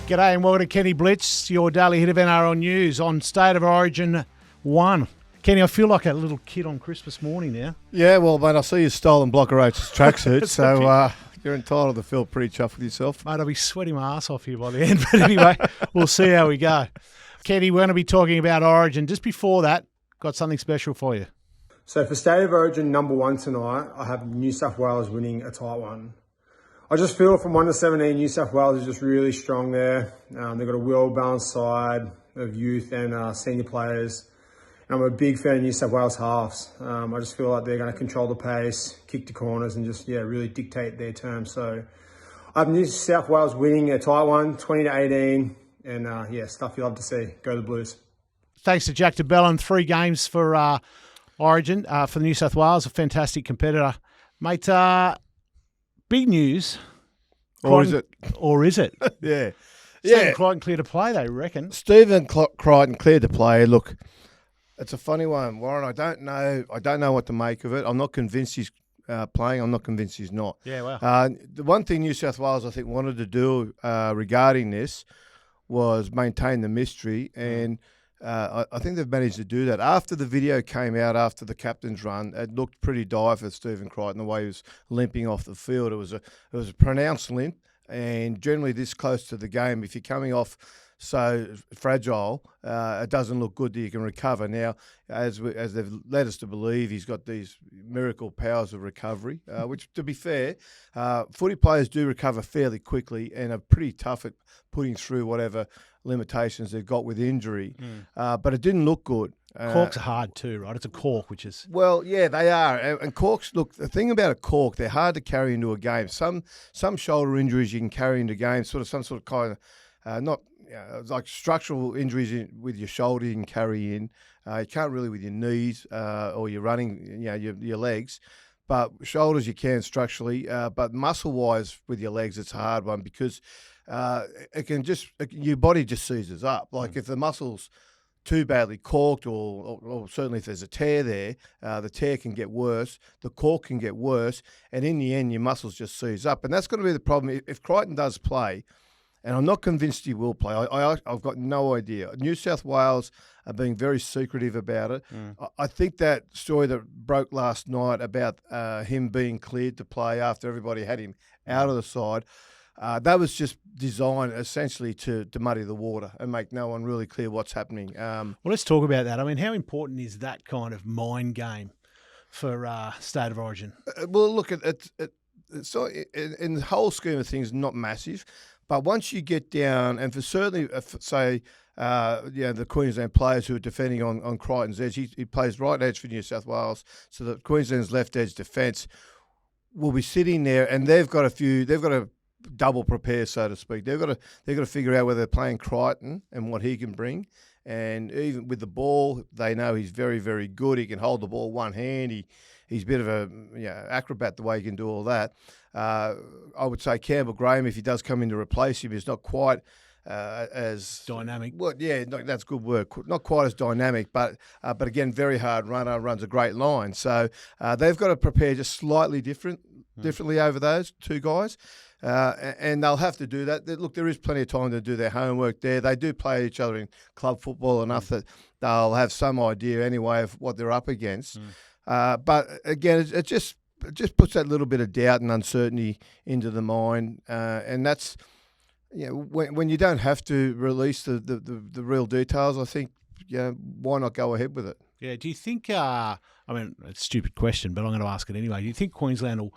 G'day and welcome to Kenty Blitz, your daily hit of NRL news on State of Origin 1. Kenny, I feel like a little kid on Christmas morning now. Yeah, well, mate, I see you stolen Blocker H's tracksuit, so you're entitled to feel pretty chuffed with yourself. Mate, I'll be sweating my ass off here by the end. But anyway, we'll see how we go. Kenny, we're going to be talking about Origin. Just before that, got something special for you. So for State of Origin number 1 tonight, I have New South Wales winning a tight one. I just feel from 1 to 17, New South Wales is just really strong there. They've got a well-balanced side of youth and senior players. And I'm a big fan of New South Wales halves. I just feel like they're going to control the pace, kick to corners and just, really dictate their terms. So I have New South Wales winning a tight one, 20 to 18. And stuff you love to see. Go the Blues. Thanks to Jack de Belin, 3 games for Origin for New South Wales, a fantastic competitor. Mate, big news. Or is it? Or is it? Yeah. Stephen Crichton clear to play, they reckon. Stephen Crichton cleared to play. Look, it's a funny one, Warren. I don't know what to make of it. I'm not convinced he's playing. I'm not convinced he's not. Yeah, wow. The one thing New South Wales, I think, wanted to do regarding this was maintain the mystery, and I think they've managed to do that. After the video came out after the captain's run, it looked pretty dire for Stephen Crichton, the way he was limping off the field. It was a pronounced limp, and generally this close to the game, if you're coming off so fragile, it doesn't look good that you can recover. Now, as they've led us to believe, he's got these miracle powers of recovery, which, to be fair, footy players do recover fairly quickly and are pretty tough at putting through whatever limitations they've got with injury. But it didn't look good. Corks are hard too, right? It's a cork, which is... Well, yeah, they are. And corks, look, the thing about a cork, they're hard to carry into a game. Some shoulder injuries you can carry into games, some sort of kind of, not... like structural injuries with your shoulder you can carry in. You can't really with your knees or your running, your legs. But shoulders you can structurally. But muscle-wise with your legs, it's a hard one because your body just seizes up. Like if the muscle's too badly corked or certainly if there's a tear there, the tear can get worse, the cork can get worse, and in the end your muscles just seize up. And that's going to be the problem. If Crichton does play, and I'm not convinced he will play. I've got no idea. New South Wales are being very secretive about it. I think that story that broke last night about him being cleared to play after everybody had him out of the side, that was just designed essentially to muddy the water and make no one really clear what's happening. Well, let's talk about that. I mean, how important is that kind of mind game for State of Origin? Well, look, it's in the whole scheme of things, not massive. But once you get down, and for certainly, say, the Queensland players who are defending on Crichton's edge, he plays right edge for New South Wales, so that Queensland's left edge defence will be sitting there, and they've got to double prepare, so to speak. They've got to figure out whether they're playing Crichton and what he can bring, and even with the ball, they know he's very, very good. He can hold the ball one hand. He's a bit of a acrobat the way he can do all that. I would say Campbell Graham, if he does come in to replace him, is not quite as dynamic. Well, yeah, that's good work. Not quite as dynamic, but again, very hard runner, runs a great line. So they've got to prepare just slightly differently over those two guys. And they'll have to do that. Look, there is plenty of time to do their homework there. They do play each other in club football enough that they'll have some idea anyway of what they're up against. But again, it just puts that little bit of doubt and uncertainty into the mind, and that's when you don't have to release the real details. I think why not go ahead with it? Yeah. Do you think? I mean, it's a stupid question, but I'm going to ask it anyway. Do you think Queensland will,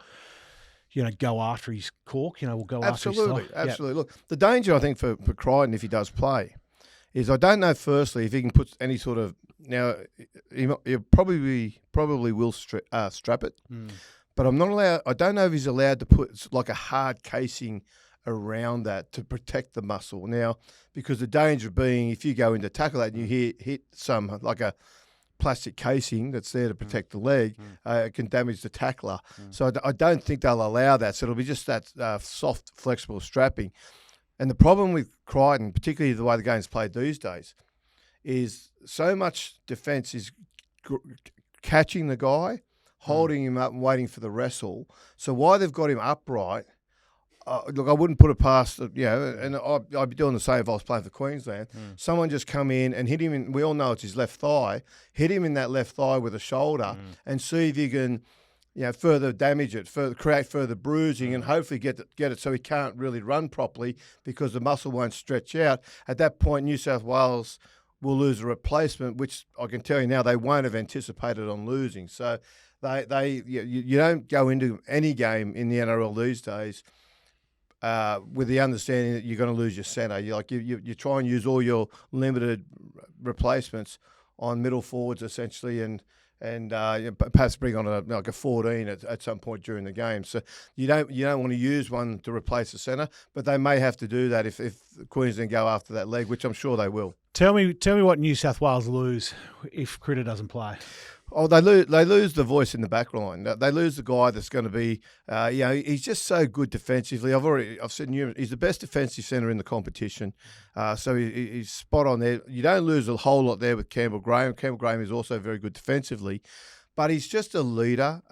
go after his cork? Will go after his Absolutely. Look, the danger I think for Crichton if he does play is I don't know. Firstly, if he can put any sort of he probably will strap it, but I'm not allowed. I don't know if he's allowed to put like a hard casing around that to protect the muscle. Now, because the danger being if you go in to tackle that and you hit some like a plastic casing that's there to protect the leg, it can damage the tackler. So I don't think they'll allow that. So it'll be just that soft, flexible strapping. And the problem with Crichton, particularly the way the game's played these days, is so much defence is catching the guy, holding him up and waiting for the wrestle. So while they've got him upright, look, I wouldn't put it past, and I'd be doing the same if I was playing for Queensland. Someone just come in and hit him in, we all know it's his left thigh, hit him in that left thigh with a shoulder and see if you can, further damage it, create further bruising and hopefully get it so he can't really run properly because the muscle won't stretch out. At that point, New South Wales will lose a replacement, which I can tell you now they won't have anticipated on losing. So you don't go into any game in the NRL these days with the understanding that you're going to lose your centre. You try and use all your limited replacements on middle forwards essentially, and perhaps bring on a 14 at some point during the game. So you don't want to use one to replace the centre, but they may have to do that if Queensland go after that leg, which I'm sure they will. Tell me what New South Wales lose if Crichton doesn't play. Oh, they lose the voice in the back line. They lose the guy that's going to be, he's just so good defensively. I've said he's the best defensive centre in the competition. So he's spot on there. You don't lose a whole lot there with Campbell Graham. Campbell Graham is also very good defensively, but he's just a leader.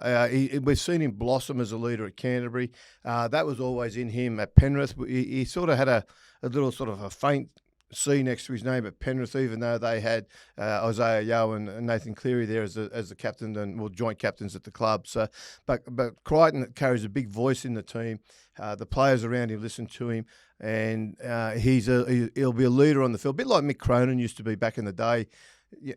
We've seen him blossom as a leader at Canterbury. That was always in him at Penrith. He sort of had a little sort of a faint C next to his name at Penrith, even though they had Isaiah Yeo and Nathan Cleary there as the captain and joint captains at the club. So, but Crichton carries a big voice in the team. The players around him listen to him, and he'll be a leader on the field, a bit like Mick Cronin used to be back in the day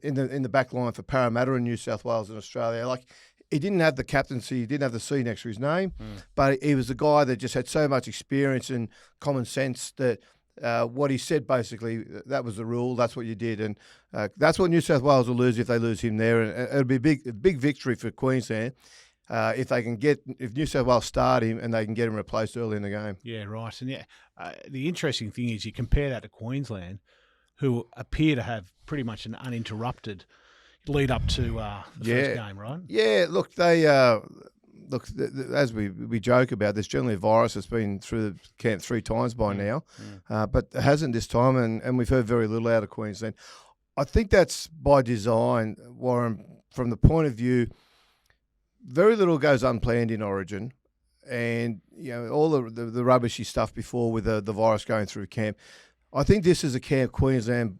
in the back line for Parramatta in New South Wales and Australia. Like, he didn't have the captaincy, he didn't have the C next to his name, but he was a guy that just had so much experience and common sense that. What he said basically, that was the rule. That's what you did, and that's what New South Wales will lose if they lose him there. And it'll be a big victory for Queensland if New South Wales start him and they can get him replaced early in the game. Yeah, right. And the interesting thing is you compare that to Queensland, who appear to have pretty much an uninterrupted lead up to the first game, right? Yeah. Look, as we joke about, there's generally a virus that's been through the camp 3 times by now, but it hasn't this time, and we've heard very little out of Queensland. I think that's by design, Warren, from the point of view, very little goes unplanned in Origin, and all the rubbishy stuff before with the virus going through camp. I think this is a camp Queensland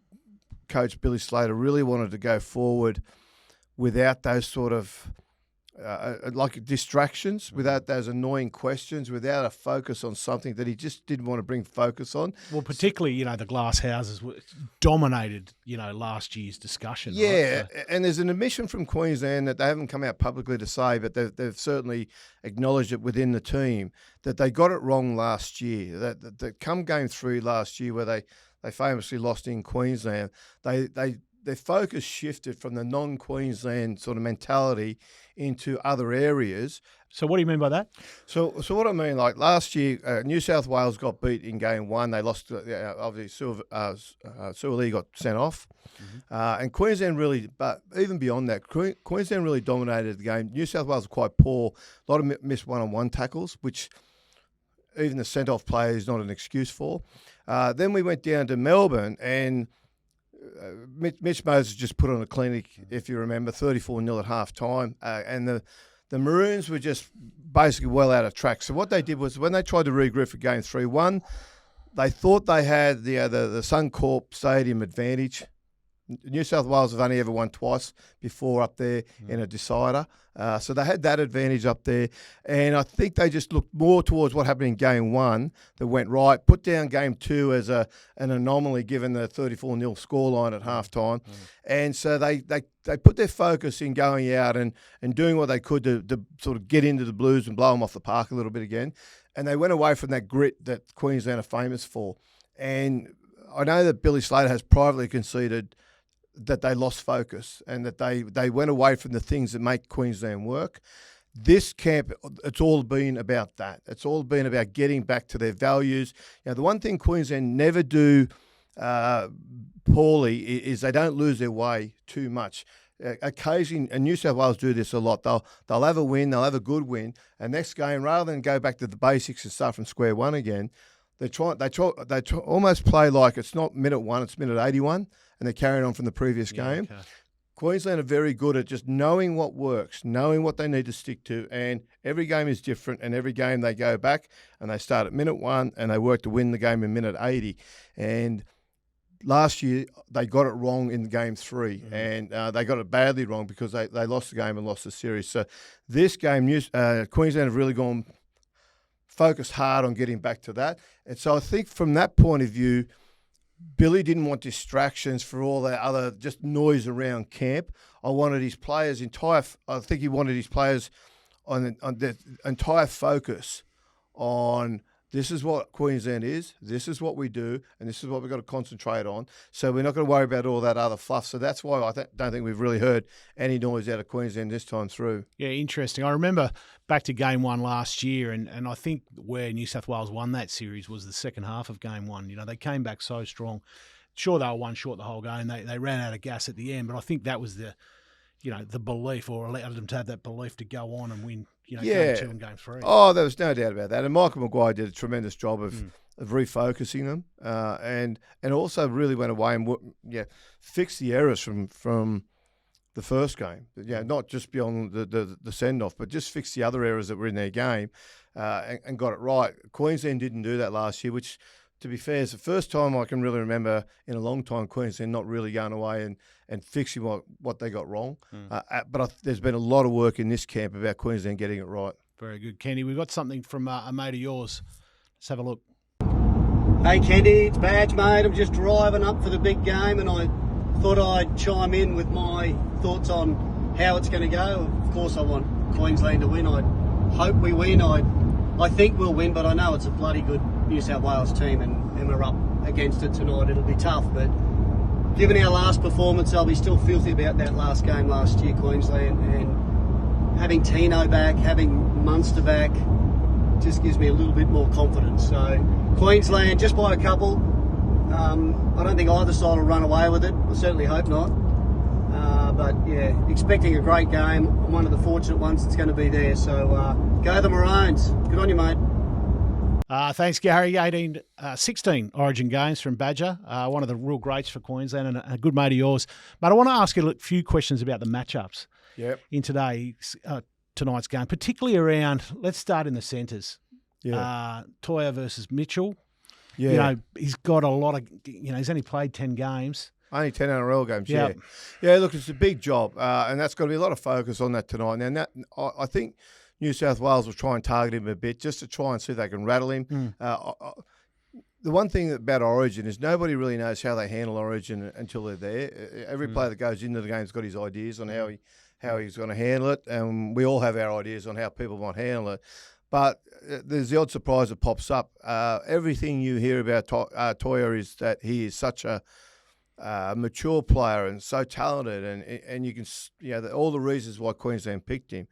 coach Billy Slater really wanted to go forward without those sort of like distractions, without those annoying questions, without a focus on something that he just didn't want to bring focus on. Well, particularly, the glass houses dominated, last year's discussion. Yeah, right? So, and there's an admission from Queensland that they haven't come out publicly to say, but they've certainly acknowledged it within the team, that they got it wrong last year. That come game 3 last year where they famously lost in Queensland, their focus shifted from the non-Queensland sort of mentality into other areas. So what do you mean by that? So what I mean, like last year, New South Wales got beat in game 1. They lost, obviously, Suoli got sent off. And Queensland really, but even beyond that, Queensland really dominated the game. New South Wales were quite poor. A lot of missed one-on-one tackles, which even the sent-off play is not an excuse for. Then we went down to Melbourne, and Mitch Moses just put on a clinic, if you remember, 34-0 at half-time, and the Maroons were just basically well out of track. So what they did was, when they tried to regroup for game 3-1, they thought they had the Suncorp Stadium advantage. New South Wales have only ever won twice before up there in a decider. So they had that advantage up there. And I think they just looked more towards what happened in game 1 that went right, put down game 2 as an anomaly given the 34-0 scoreline at halftime. And so they put their focus in going out and doing what they could to sort of get into the Blues and blow them off the park a little bit again. And they went away from that grit that Queensland are famous for. And I know that Billy Slater has privately conceded that they lost focus and that they went away from the things that make Queensland work. This camp, it's all been about that. It's all been about getting back to their values. The one thing Queensland never do poorly is they don't lose their way too much. Occasionally, and New South Wales do this a lot, they'll have a win, they'll have a good win, and next game, rather than go back to the basics and start from square one again, they try almost play like it's not minute 1, it's minute 81, and they're carrying on from the previous game. Okay. Queensland are very good at just knowing what works, knowing what they need to stick to, and every game is different, and every game they go back and they start at minute 1 and they work to win the game in minute 80. And last year, they got it wrong in game 3, and they got it badly wrong because they lost the game and lost the series. So this game, Queensland have really focused hard on getting back to that. And so I think from that point of view, Billy didn't want distractions for all that other just noise around camp. I think he wanted his players on the entire focus on this is what Queensland is, this is what we do, and this is what we've got to concentrate on. So we're not going to worry about all that other fluff. So that's why I don't think we've really heard any noise out of Queensland this time through. Yeah, interesting. I remember back to game 1 last year, and I think where New South Wales won that series was the second half of game 1. You know, they came back so strong. Sure, they were one short the whole game. They ran out of gas at the end, but I think that was the belief, or allowed them to have that belief to go on and win, game 2 and game 3. Oh, there was no doubt about that. And Michael Maguire did a tremendous job of refocusing them, and also really went away and fixed the errors from the first game. Yeah, not just beyond the send off, but just fixed the other errors that were in their game, and got it right. Queensland didn't do that last year, which, to be fair, is the first time I can really remember in a long time Queensland not really going away and fixing what they got wrong. But there's been a lot of work in this camp about Queensland getting it right. Very good, Kenty. We've got something from a mate of yours. Let's have a look. Hey, Kenty, it's Badge, mate. I'm just driving up for the big game, and I thought I'd chime in with my thoughts on how it's going to go. Of course, I want Queensland to win. I hope we win. I think we'll win, but I know it's a bloody good New South Wales team, and we're up against it tonight. It'll be tough, but given our last performance, I'll be still filthy about that last game last year, Queensland, and having Tino back, having Munster back, just gives me a little bit more confidence. So Queensland, just by a couple. I don't think either side will run away with it. I certainly hope not. But yeah, expecting a great game. I'm one of the fortunate ones that's going to be there. So go the Maroons. Good on you, mate. Thanks, Gary. 16 Origin games from Badger, one of the real greats for Queensland, and a good mate of yours. But I want to ask you a few questions about the matchups in tonight's game, particularly around, let's start in the centres. Toia versus Mitchell. Yeah. You know, he's got a lot of, he's only played 10 games. Only 10 NRL games, Yeah, look, it's a big job, and that's got to be a lot of focus on that tonight. Now, I think New South Wales will try and target him a bit just to try and see if they can rattle him. The one thing about Origin is nobody really knows how they handle Origin until they're there. Every player that goes into the game's got his ideas on how he's going to handle it, and we all have our ideas on how people might handle it. But there's the odd surprise that pops up. Everything you hear about Toia is that he is such a mature player and so talented, and you can all the reasons why Queensland picked him.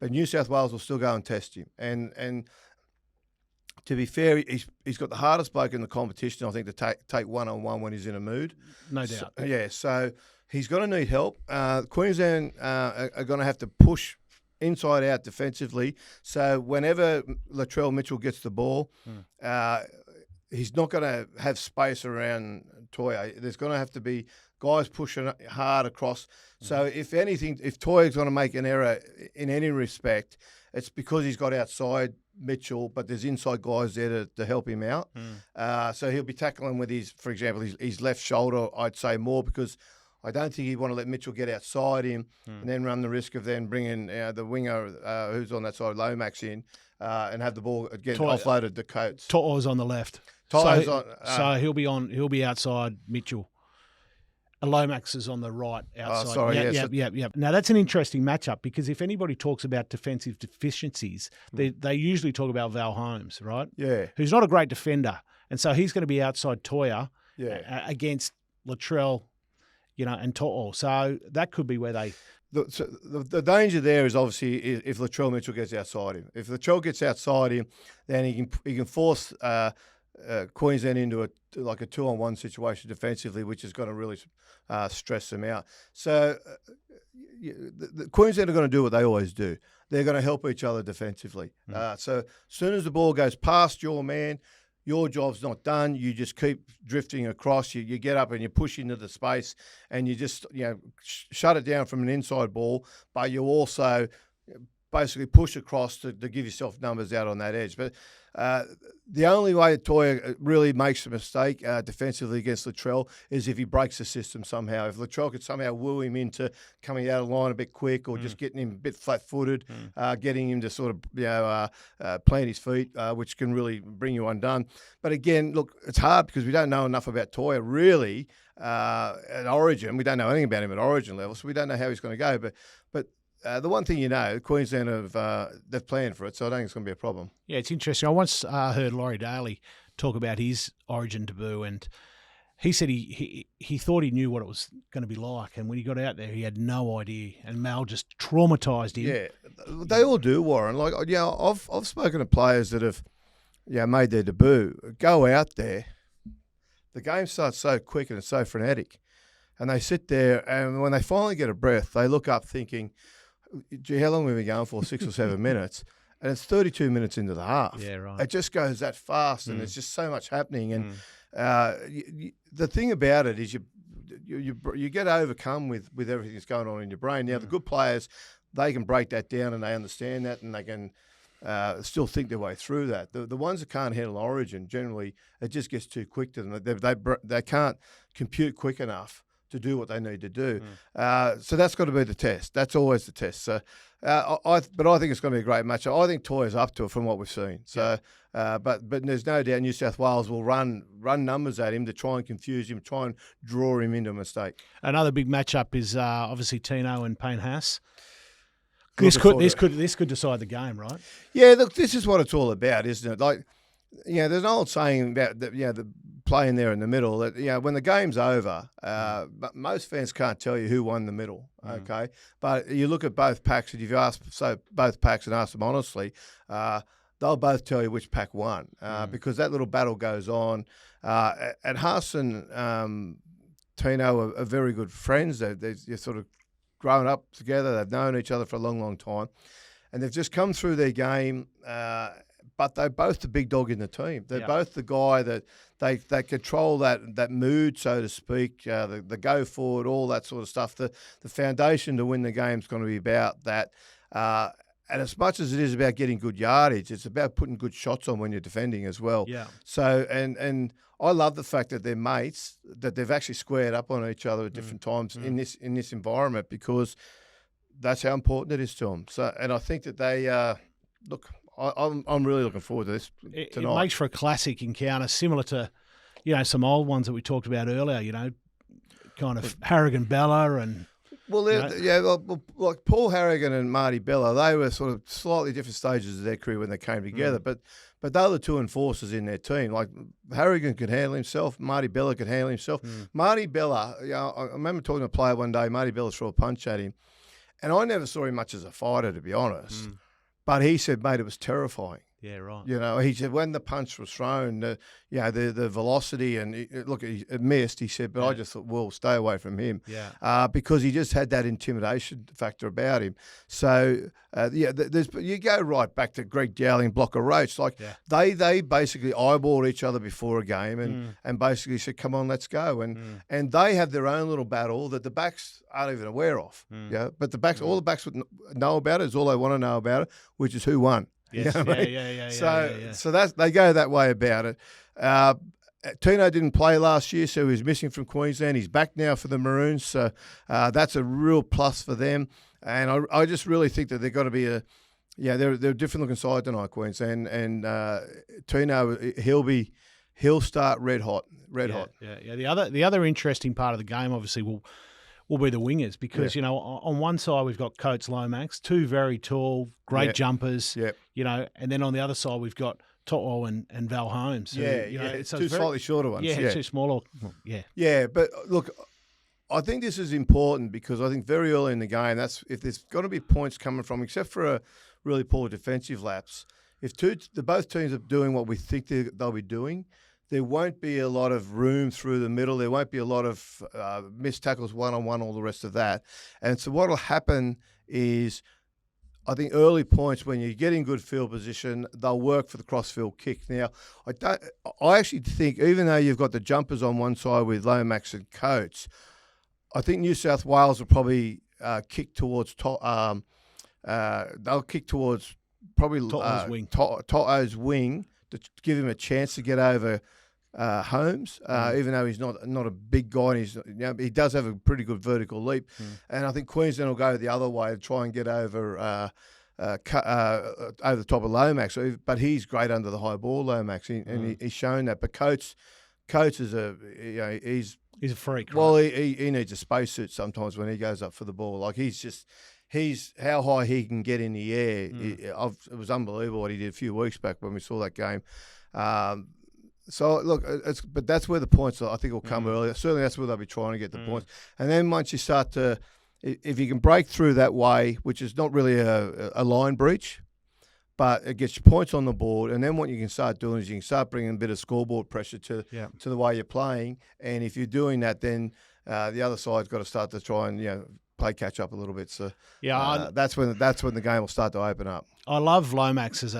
But New South Wales will still go and test him. And to be fair, he's got the hardest bloke in the competition, I think, to take one-on-one when he's in a mood. No doubt. So he's going to need help. Queensland are going to have to push inside out defensively. So whenever Latrell Mitchell gets the ball, he's not going to have space around Toia. There's going to have to be guys pushing hard across. So if anything, if Toya's going to make an error in any respect, it's because he's got outside Mitchell, but there's inside guys there to help him out. So he'll be tackling with for example, his left shoulder, I'd say more, because I don't think he'd want to let Mitchell get outside him and then run the risk of then bringing the winger who's on that side, Lomax, in and have the ball get offloaded to Coates. To'o's on the left. So he'll be outside Mitchell. Lomax is on the right outside. Yep. Now, that's an interesting matchup, because if anybody talks about defensive deficiencies, they usually talk about Val Holmes, right? Yeah. Who's not a great defender. And so he's going to be outside Toia against Latrell, and To'o. So that could be where they... The danger there is obviously if Latrell Mitchell gets outside him. If Latrell gets outside him, then he can force Queensland into a 2-on-1 situation defensively, which is going to really stress them out. So the Queensland are going to do what they always do. They're going to help each other defensively. So as soon as the ball goes past your man, your job's not done. You just keep drifting across. You get up and you push into the space, and you just shut it down from an inside ball, but you also basically push across to give yourself numbers out on that edge. But the only way Toya really makes a mistake defensively against Latrell is if he breaks the system somehow. If Latrell could somehow woo him into coming out of line a bit quick, or just getting him a bit flat-footed, getting him to sort of plant his feet, which can really bring you undone. But again, look, it's hard because we don't know enough about Toya really at Origin. We don't know anything about him at Origin level, so we don't know how he's going to go. But the one thing Queensland they've planned for it, so I don't think it's going to be a problem. Yeah, it's interesting. I once heard Laurie Daly talk about his Origin debut, and he said he thought he knew what it was going to be like, and when he got out there, he had no idea, and Mal just traumatised him. Yeah, they all do, Warren. Like, I've spoken to players that have made their debut. Go out there, the game starts so quick and it's so frenetic, and they sit there, and when they finally get a breath, they look up thinking, gee, how long have we been going for? 6 or 7 minutes. And it's 32 minutes into the half. Yeah, right. It just goes that fast, and there's just so much happening. And the thing about it is you get overcome with everything that's going on in your brain. Now, the good players, they can break that down and they understand that, and they can still think their way through that. The ones that can't handle Origin, generally, it just gets too quick to them. They can't compute quick enough to do what they need to do. So that's got to be the test. That's always the test. So, but I think it's going to be a great matchup. I think Toya's up to it from what we've seen. So, but there's no doubt New South Wales will run numbers at him to try and confuse him, try and draw him into a mistake. Another big matchup is obviously Tino and Payne Haas. This could decide the game, right? Yeah, look, this is what it's all about, isn't it? Like, there's an old saying about the playing there in the middle that when the game's over, most fans can't tell you who won the middle. Okay, but you look at both packs, and if you ask both packs and ask them honestly, they'll both tell you which pack won because that little battle goes on. And Haas and Tino are very good friends. They're sort of grown up together. They've known each other for a long, long time, and they've just come through their game. But they're both the big dog in the team. They're both the guy that they control that mood, so to speak, the go forward, all that sort of stuff. The foundation to win the game is going to be about that. And as much as it is about getting good yardage, it's about putting good shots on when you're defending as well. Yeah. So and I love the fact that they're mates, that they've actually squared up on each other at different times in this environment, because that's how important it is to them. So, and I think that they look. I'm really looking forward to this tonight. It makes for a classic encounter, similar to, some old ones that we talked about earlier. Kind of Harragon, Bella, and like Paul Harragon and Marty Bella, they were sort of slightly different stages of their career when they came together. But they were the two enforcers in their team. Like Harragon could handle himself, Marty Bella could handle himself. Marty Bella, I remember talking to a player one day. Marty Bella threw a punch at him, and I never saw him much as a fighter, to be honest. But he said, mate, it was terrifying. Yeah, right. He said when the punch was thrown, the velocity and it missed. He said, but I just thought, well, stay away from him. Yeah. Because he just had that intimidation factor about him. So you go right back to Greg Dowling, Blocker Roach. Like they basically eyeballed each other before a game and basically said, come on, let's go. And they have their own little battle that the backs aren't even aware of. Yeah, but the backs, all the backs would know about it. Is all they want to know about it, which is who won. Yes. You know what I mean? Yeah. So that's they go that way about it. Tino didn't play last year, so he was missing from Queensland. He's back now for the Maroons, so that's a real plus for them. And I just really think that they're going to be they're a different looking side tonight, Queensland. And Tino, he'll start red hot. Yeah. The other interesting part of the game, obviously, will be the wingers, because on one side we've got Coates Lomax, two very tall, great jumpers. And then on the other side we've got To'o and Val Holmes. So two slightly shorter ones. Two smaller. Yeah, but look, I think this is important because I think very early in the game, that's if there's going to be points coming from, except for a really poor defensive lapse, if both teams are doing what we think they'll be doing, there won't be a lot of room through the middle. There won't be a lot of missed tackles one-on-one, all the rest of that. And so what will happen is I think early points when you get in good field position, they'll work for the cross-field kick. Now, I actually think, even though you've got the jumpers on one side with Lomax and Coates, I think New South Wales will probably kick towards they'll kick towards probably To'o's wing to give him a chance to get over Holmes, even though he's not a big guy. And he does have a pretty good vertical leap, and I think Queensland will go the other way to try and get over the top of Lomax. But he's great under the high ball, Lomax, and he's shown that. But Coates is he's a freak. Right? Well, he needs a spacesuit sometimes when he goes up for the ball. Like he's how high he can get in the air. It was unbelievable what he did a few weeks back when we saw that game. So look, but that's where the points I think will come earlier. Certainly, that's where they'll be trying to get the points. And then once you start to, if you can break through that way, which is not really a line breach, but it gets points on the board. And then what you can start doing is you can start bringing a bit of scoreboard pressure to the way you're playing. And if you're doing that, then the other side's got to start to try and play catch up a little bit. So that's when the game will start to open up. I love Lomax as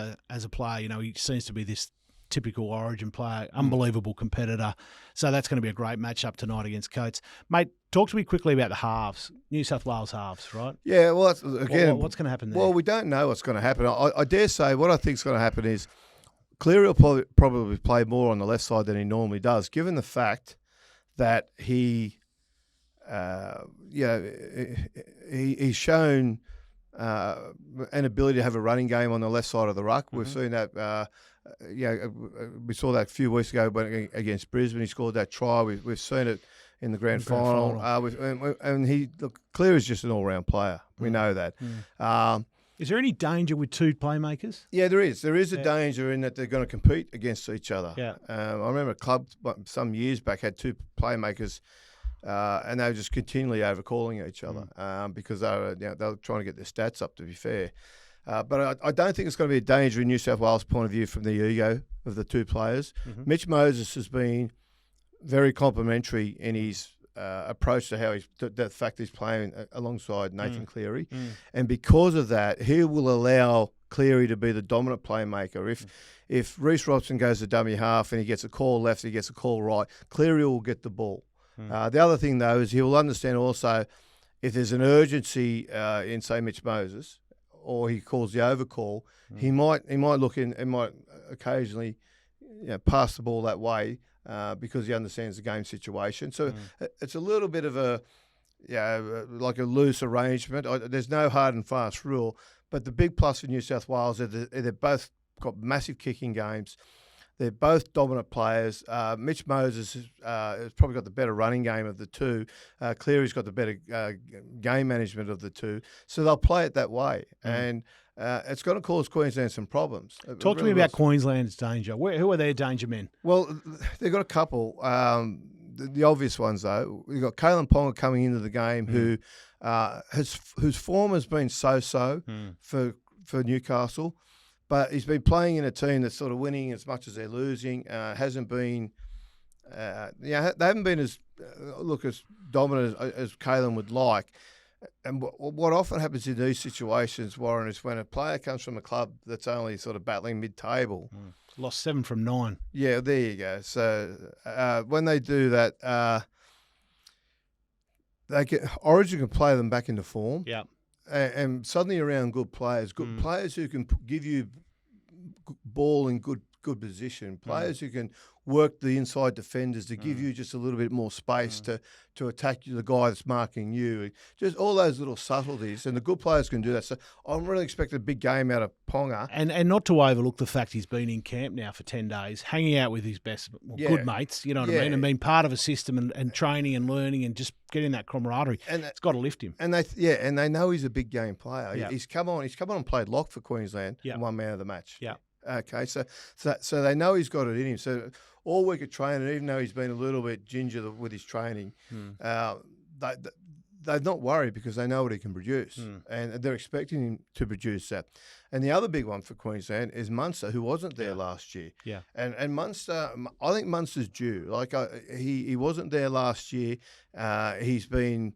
a player. He seems to be this typical Origin player, unbelievable competitor. So that's going to be a great matchup tonight against Coates. Mate, talk to me quickly about the halves, New South Wales halves, right? Yeah, well, again, what's going to happen there? Well, we don't know what's going to happen. I dare say what I think is going to happen is Cleary will probably play more on the left side than he normally does, given the fact that he's shown an ability to have a running game on the left side of the ruck. We've seen that. We saw that a few weeks ago against Brisbane. He scored that try. We've seen it in the grand final. Cleary is just an all-round player. We know that. Is there any danger with two playmakers? Yeah, there is. There is a danger in that they're going to compete against each other. Yeah. I remember a club some years back had two playmakers, and they were just continually overcalling each other because they were trying to get their stats up, to be fair. But I don't think it's going to be a danger in New South Wales' point of view from the ego of the two players. Mitch Moses has been very complimentary in his approach to how the fact he's playing alongside Nathan Cleary. And because of that, he will allow Cleary to be the dominant playmaker. If Reece Robson goes to dummy half and he gets a call left, he gets a call right, Cleary will get the ball. The other thing, though, is he will understand also if there's an urgency in, say, Mitch Moses, or he calls the overcall, he might look in and might occasionally pass the ball that way because he understands the game situation. So it's a little bit of like a loose arrangement. There's no hard and fast rule, but the big plus for New South Wales is they've both got massive kicking games. They're both dominant players. Mitch Moses has probably got the better running game of the two. Cleary's got the better game management of the two. So they'll play it that way. And it's going to cause Queensland some problems. Talk to me about Queensland's danger. Who are their danger men? Well, they've got a couple. The obvious ones, though. You've got Kalen Ponga coming into the game whose form has been so-so for Newcastle. But he's been playing in a team that's sort of winning as much as they're losing. Hasn't been, they haven't been as dominant as Kalen would like. And what often happens in these situations, Warren, is when a player comes from a club that's only sort of battling mid-table. Lost 7 from 9. Yeah, there you go. So when they do that, Origin can play them back into form. Yeah. And suddenly around good players who can give you ball in good position, players who can work the inside defenders to give you just a little bit more space to attack the guy that's marking you. Just all those little subtleties, and the good players can do that. So I'm really expecting a big game out of Ponga. And not to overlook the fact he's been in camp now for 10 days, hanging out with his best, good mates, you know what I mean, and being part of a system and training and learning and just getting that camaraderie. And it's got to lift him. And they know he's a big game player. Yeah. He's come on and played lock for Queensland and won man of the match. Yeah. Okay, so they know he's got it in him. So all week of training, even though he's been a little bit ginger with his training, they're not worried because they know what he can produce, and they're expecting him to produce that. And the other big one for Queensland is Munster, who wasn't there last year. Yeah, and Munster, I think Munster's due. Like he wasn't there last year. He's been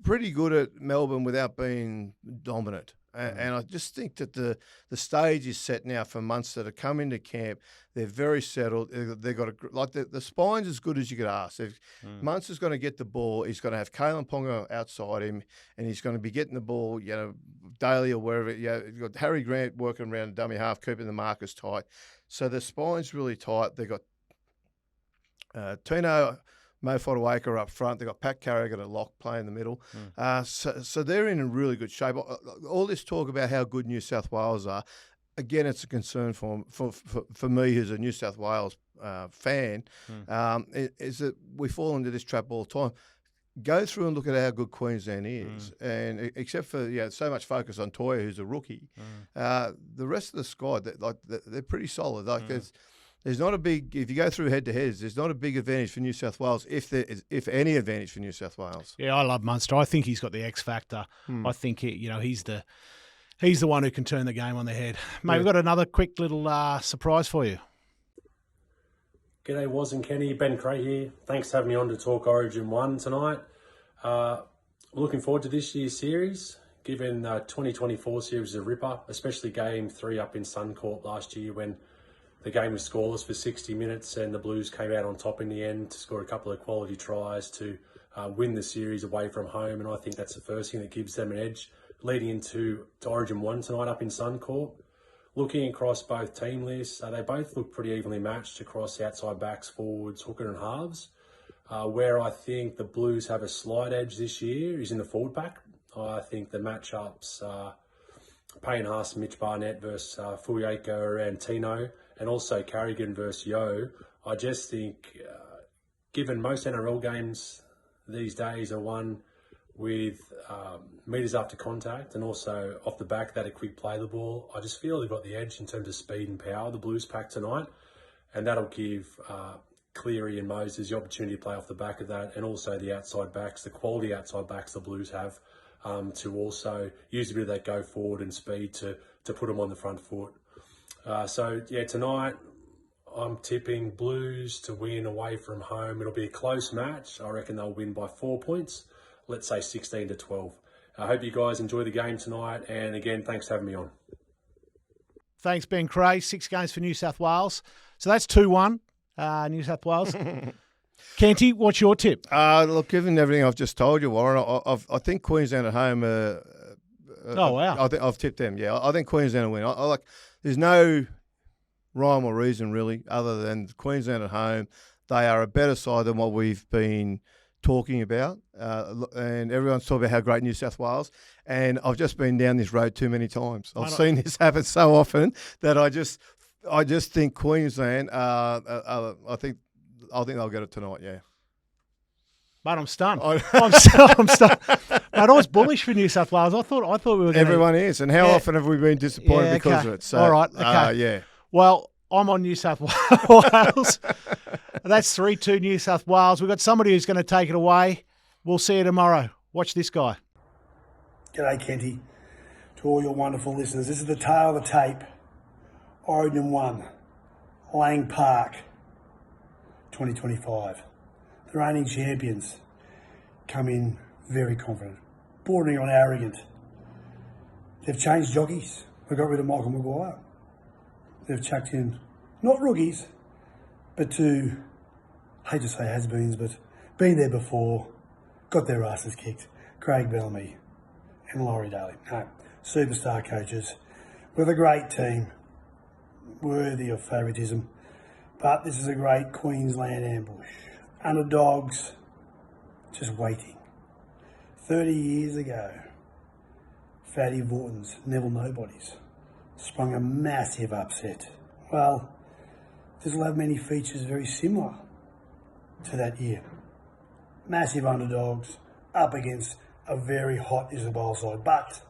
pretty good at Melbourne without being dominant. And I just think that the stage is set now for Munster to come into camp. They're very settled. They've got the spine's as good as you could ask. Munster's going to get the ball. He's going to have Kalen Ponga outside him, and he's going to be getting the ball, daily or wherever. You've got Harry Grant working around the dummy half, keeping the markers tight. So the spine's really tight. They've got Tino, Mo Fodawaker up front. They've got Pat Carrigan at lock, playing in the middle. So they're in really good shape. All this talk about how good New South Wales are, again, it's a concern for me, who's a New South Wales fan, is that we fall into this trap all the time. Go through and look at how good Queensland is, and except for so much focus on Toya, who's a rookie, the rest of the squad, they're pretty solid. There's not a big, if you go through head-to-heads, there's not a big advantage for New South Wales, if any advantage for New South Wales. Yeah, I love Munster. I think he's got the X factor. I think he's the one who can turn the game on the head. Mate, we've got another quick little surprise for you. G'day, Woz and Kenny. Ben Creagh here. Thanks for having me on to talk Origin 1 tonight. Looking forward to this year's series, given the 2024 series is a ripper, especially Game 3 up in Suncorp last year when the game was scoreless for 60 minutes and the Blues came out on top in the end to score a couple of quality tries to win the series away from home. And I think that's the first thing that gives them an edge leading into Origin 1 tonight up in Suncorp. Looking across both team lists, they both look pretty evenly matched across outside backs, forwards, hooker and halves. Where I think the Blues have a slight edge this year is in the forward pack. I think the matchups Payne Haas, Mitch Barnett versus Fuyaker and Tino, and also Carrigan versus Yo. I just think, given most NRL games these days are won with metres after contact and also off the back that a quick play the ball, I just feel they've got the edge in terms of speed and power, the Blues pack tonight, and that'll give Cleary and Moses the opportunity to play off the back of that, and also the outside backs, the quality outside backs the Blues have, to also use a bit of that go forward and speed to put them on the front foot. Tonight I'm tipping Blues to win away from home. It'll be a close match. I reckon they'll win by 4 points. Let's say 16-12. I hope you guys enjoy the game tonight. And again, thanks for having me on. Thanks, Ben Creagh. 6 games for New South Wales. So that's 2-1, New South Wales. Kenty, what's your tip? Look, given everything I've just told you, Warren, I think Queensland at home. Oh wow! I've tipped them. Yeah, I think Queensland will win. There's no rhyme or reason really, other than Queensland at home. They are a better side than what we've been talking about, and everyone's talking about how great New South Wales. And I've just been down this road too many times. I've seen this happen so often that I just think Queensland. I think they'll get it tonight. Yeah. Mate, I'm stunned. I'm stunned. Mate, I was bullish for New South Wales. I thought we were going to... Everyone is. And how often have we been disappointed because of it? So, all right. Okay. Yeah. Well, I'm on New South Wales. That's 3-2 New South Wales. We've got somebody who's going to take it away. We'll see you tomorrow. Watch this guy. G'day, Kenty. To all your wonderful listeners, this is the tail of the tape. Origin 1, Lang Park, 2025. The reigning champions come in very confident, bordering on arrogant. They've changed jockeys. They got rid of Michael Maguire. They've chucked in, not rookies, but two, I hate to say has-beens, but been there before, got their asses kicked. Creagh Billy Moore and Laurie Daly. No, superstar coaches with a great team, worthy of favouritism. But this is a great Queensland ambush. Underdogs just waiting. 30 years ago, Fatty Vorton's Neville Nobodies sprung a massive upset. Well, this will have many features very similar to that year. Massive underdogs up against a very hot Isabel side. But,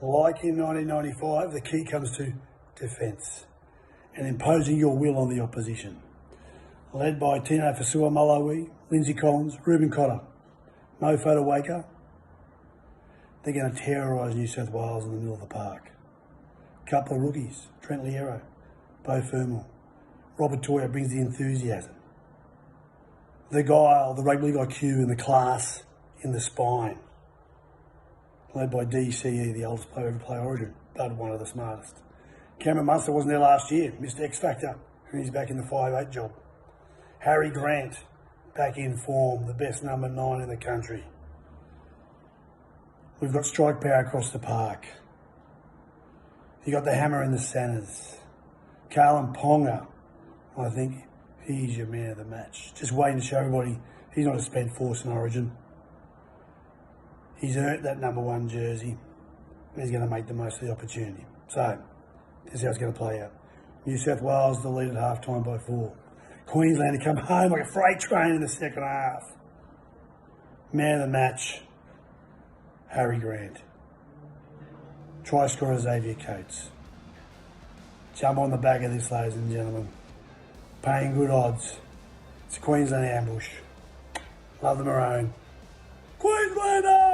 like in 1995, the key comes to defence and imposing your will on the opposition. Led by Tino Malawi, Lindsay Collins, Ruben Cotter, Mo Fodawaker, they're going to terrorise New South Wales in the middle of the park. Couple of rookies, Trent Liero, Bo Fermel. Robert Toya brings the enthusiasm, the guile, the rugby league IQ and the class in the spine. led by DCE, the oldest player ever to play Origin, but one of the smartest. Cameron Munster wasn't there last year, Mr. X Factor, and he's back in the 5'8" job. Harry Grant, back in form, the best number 9 in the country. We've got strike power across the park. You got the hammer in the centres. Carlin Ponga, I think he's your man of the match. Just waiting to show everybody he's not a spent force in Origin. He's earned that number 1 jersey, and he's going to make the most of the opportunity. So, this is how it's going to play out. New South Wales, the lead at half-time by 4. Queensland to come home like a freight train in the second half. Man of the match, Harry Grant. Try scorer Xavier Coates. Jump on the back of this, ladies and gentlemen. Paying good odds. It's a Queensland ambush. Love the maroon. Queenslander!